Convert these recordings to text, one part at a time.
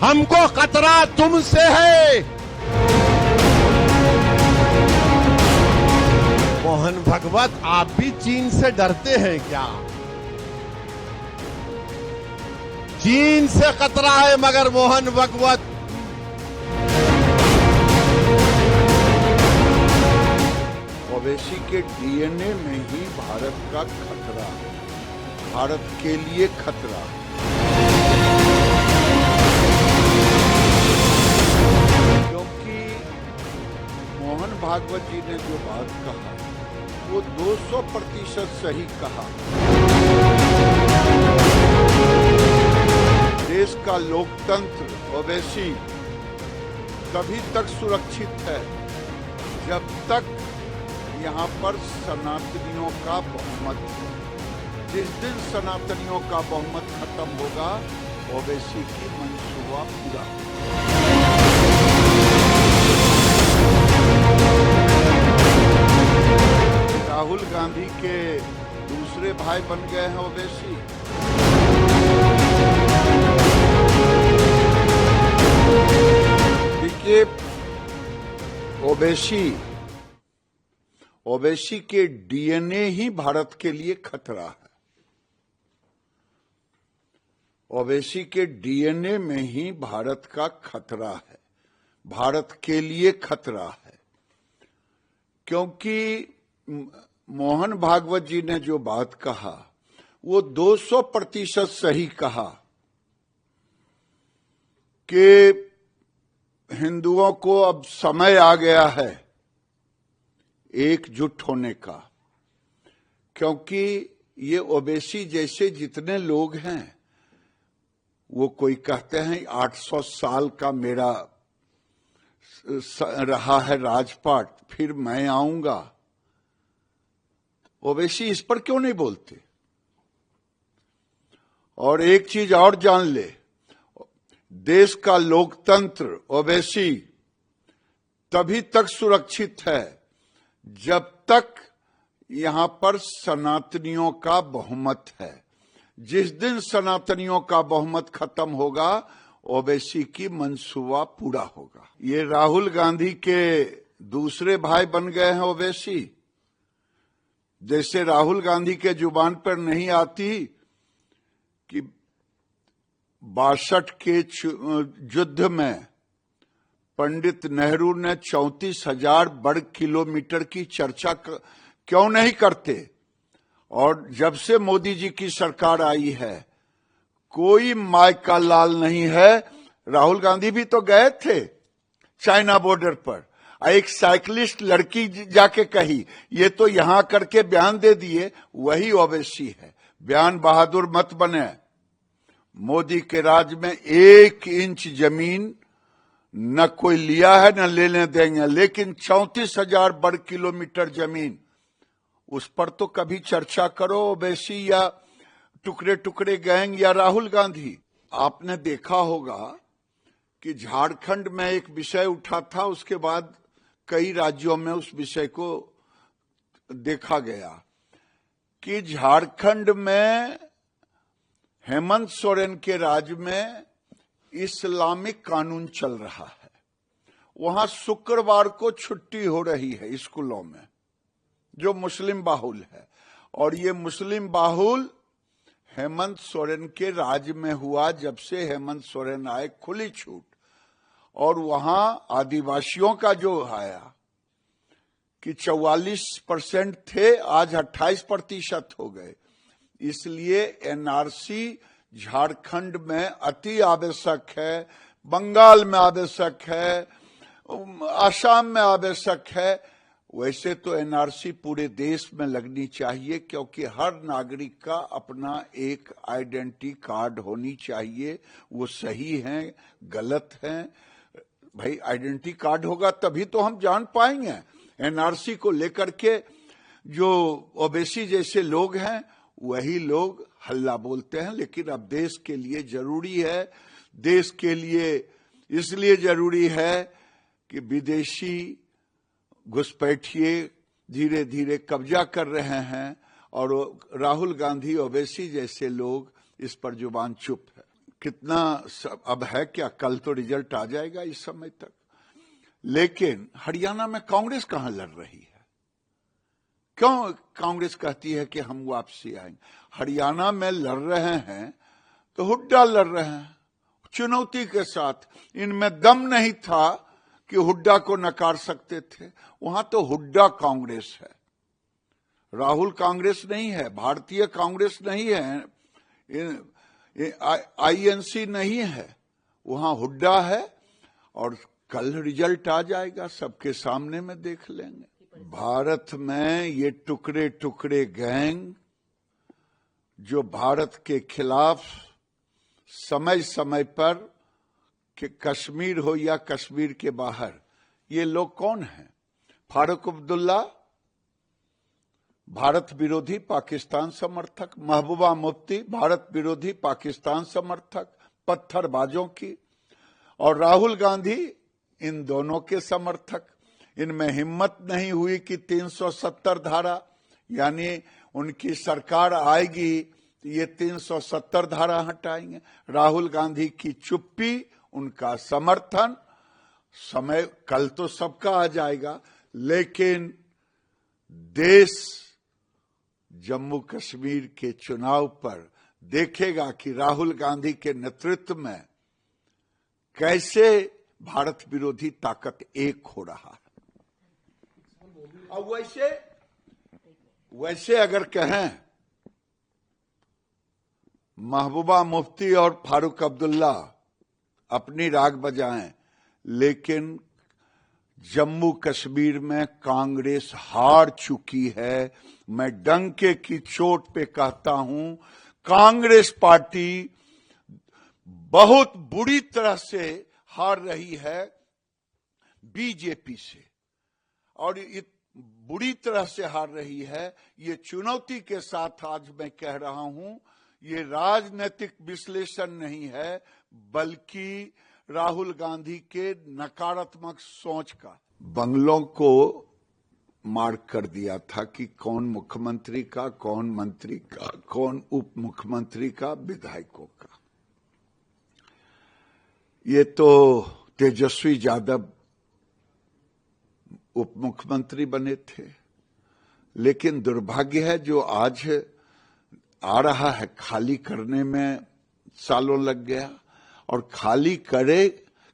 हमको खतरा तुमसे है। मोहन भागवत, आप भी चीन से डरते हैं क्या? चीन से खतरा है, मगर मोहन भागवत ओवैसी के डीएनए में ही भारत का खतरा है, भारत के लिए खतरा है। क्योंकि मोहन भागवत जी ने जो बात कहा वो 200% सही कहा। देश का लोकतंत्र ओवैसी तभी तक सुरक्षित है जब तक यहाँ पर सनातनियों का बहुमत है। जिस दिन सनातनियों का बहुमत खत्म होगा, ओवैसी की मंसूबा पूरा। राहुल गांधी के दूसरे भाई बन गए हैं ओवैसी। देखिए, ओवैसी के डीएनए ही भारत के लिए खतरा है। ओवैसी के डीएनए में ही भारत का खतरा है, भारत के लिए खतरा है। क्योंकि मोहन भागवत जी ने जो बात कहा वो 200% सही कहा कि हिंदुओं को अब समय आ गया है एकजुट होने का। क्योंकि ये ओवैसी जैसे जितने लोग हैं, वो कोई कहते हैं 800 साल का मेरा रहा है राजपाट, फिर मैं आऊंगा। ओवैसी इस पर क्यों नहीं बोलते? और एक चीज और जान ले, देश का लोकतंत्र ओवैसी तभी तक सुरक्षित है जब तक यहां पर सनातनियों का बहुमत है। जिस दिन सनातनियों का बहुमत खत्म होगा, ओवैसी की मंसूबा पूरा होगा। ये राहुल गांधी के दूसरे भाई बन गए हैं ओवैसी। जैसे राहुल गांधी के जुबान पर नहीं आती कि 62 के युद्ध में पंडित नेहरू ने 34,000 वर्ग किलोमीटर की चर्चा क्यों नहीं करते? और जब से मोदी जी की सरकार आई है, कोई माय का लाल नहीं है। राहुल गांधी भी तो गए थे चाइना बॉर्डर पर। एक साइकिलिस्ट लड़की जाके कही, ये तो यहां करके बयान दे दिए, वही ओवैसी है। बयान बहादुर मत बने। मोदी के राज में 1 इंच जमीन न कोई लिया है न लेने देंगे, लेकिन 34,000 वर्ग किलोमीटर जमीन, उस पर तो कभी चर्चा करो ओवैसी या टुकड़े टुकड़े गैंग या राहुल गांधी। आपने देखा होगा कि झारखंड में एक विषय उठा था, उसके बाद कई राज्यों में उस विषय को देखा गया कि झारखंड में हेमंत सोरेन के राज में इस्लामिक कानून चल रहा है। वहां शुक्रवार को छुट्टी हो रही है स्कूलों में, जो मुस्लिम बाहुल है। और ये मुस्लिम बाहुल हेमंत सोरेन के राज में हुआ। जब से हेमंत सोरेन आए, खुली छूट। और वहां आदिवासियों का जो आया कि 44% थे, आज 28% हो गए। इसलिए एनआरसी झारखंड में अति आवश्यक है, बंगाल में आवश्यक है, आसाम में आवश्यक है। वैसे तो एनआरसी पूरे देश में लगनी चाहिए, क्योंकि हर नागरिक का अपना एक आइडेंटिटी कार्ड होनी चाहिए। वो सही है, गलत है, भाई आइडेंटिटी कार्ड होगा तभी तो हम जान पाएंगे। एनआरसी को लेकर के जो ओवैसी जैसे लोग हैं, वही लोग हल्ला बोलते हैं। लेकिन अब देश के लिए जरूरी है, देश के लिए इसलिए जरूरी है कि विदेशी घुसपैठिए धीरे धीरे कब्जा कर रहे हैं और राहुल गांधी ओवैसी जैसे लोग इस पर जुबान चुप है। कितना अब है क्या, कल तो रिजल्ट आ जाएगा इस समय तक। लेकिन हरियाणा में कांग्रेस कहां लड़ रही है? क्यों कांग्रेस कहती है कि हम वापसी आएंगे? हरियाणा में लड़ रहे हैं तो हुड्डा लड़ रहे हैं चुनौती के साथ। इनमें दम नहीं था कि हुड्डा को नकार सकते थे। वहां तो हुड्डा कांग्रेस है, राहुल कांग्रेस नहीं है, भारतीय कांग्रेस नहीं है, आईएनसी नहीं है, वहां हुड्डा है। और कल रिजल्ट आ जाएगा, सबके सामने में देख लेंगे। भारत में ये टुकड़े टुकड़े गैंग जो भारत के खिलाफ समय समय पर, कि कश्मीर हो या कश्मीर के बाहर, ये लोग कौन हैं? फारूक अब्दुल्ला भारत विरोधी पाकिस्तान समर्थक, महबूबा मुफ्ती भारत विरोधी पाकिस्तान समर्थक, पत्थरबाजों की, और राहुल गांधी इन दोनों के समर्थक। इनमें हिम्मत नहीं हुई कि 370 धारा, यानी उनकी सरकार आएगी तो ये 370 धारा हटाएंगे। राहुल गांधी की चुप्पी, उनका समर्थन। समय कल तो सबका आ जाएगा, लेकिन देश जम्मू कश्मीर के चुनाव पर देखेगा कि राहुल गांधी के नेतृत्व में कैसे भारत विरोधी ताकत एक हो रहा है। अब वैसे अगर कहें महबूबा मुफ्ती और फारूक अब्दुल्ला अपनी राग बजाएं, लेकिन जम्मू कश्मीर में कांग्रेस हार चुकी है। मैं डंके की चोट पे कहता हूं, कांग्रेस पार्टी बहुत बुरी तरह से हार रही है बीजेपी से, और बुरी तरह से हार रही है। ये चुनौती के साथ आज मैं कह रहा हूं, ये राजनीतिक विश्लेषण नहीं है, बल्कि राहुल गांधी के नकारात्मक सोच का। बंगलों को मार्क कर दिया था कि कौन मुख्यमंत्री का, कौन मंत्री का, कौन उप मुख्यमंत्री का, विधायकों का। ये तो तेजस्वी यादव उप मुख्यमंत्री बने थे, लेकिन दुर्भाग्य है जो आज आ रहा है, खाली करने में सालों लग गया। और खाली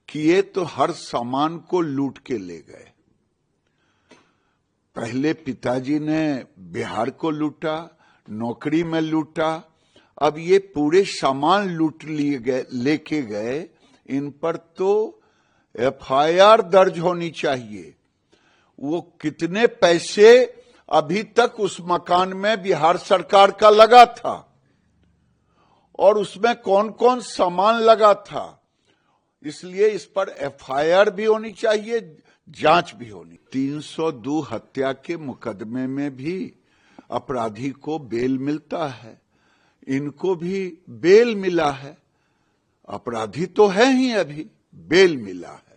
किए तो हर सामान को लूट के ले गए। पहले पिताजी ने बिहार को लूटा, नौकरी में लूटा, अब ये पूरे सामान लूट लिए गए, लेके गए। इन पर तो एफआईआर दर्ज होनी चाहिए। वो कितने पैसे अभी तक उस मकान में बिहार सरकार का लगा था, और उसमें कौन कौन सामान लगा था, इसलिए इस पर एफआईआर भी होनी चाहिए, जांच भी होनी। 302 हत्या के मुकदमे में भी अपराधी को बेल मिलता है, इनको भी बेल मिला है। अपराधी तो है ही, अभी बेल मिला है।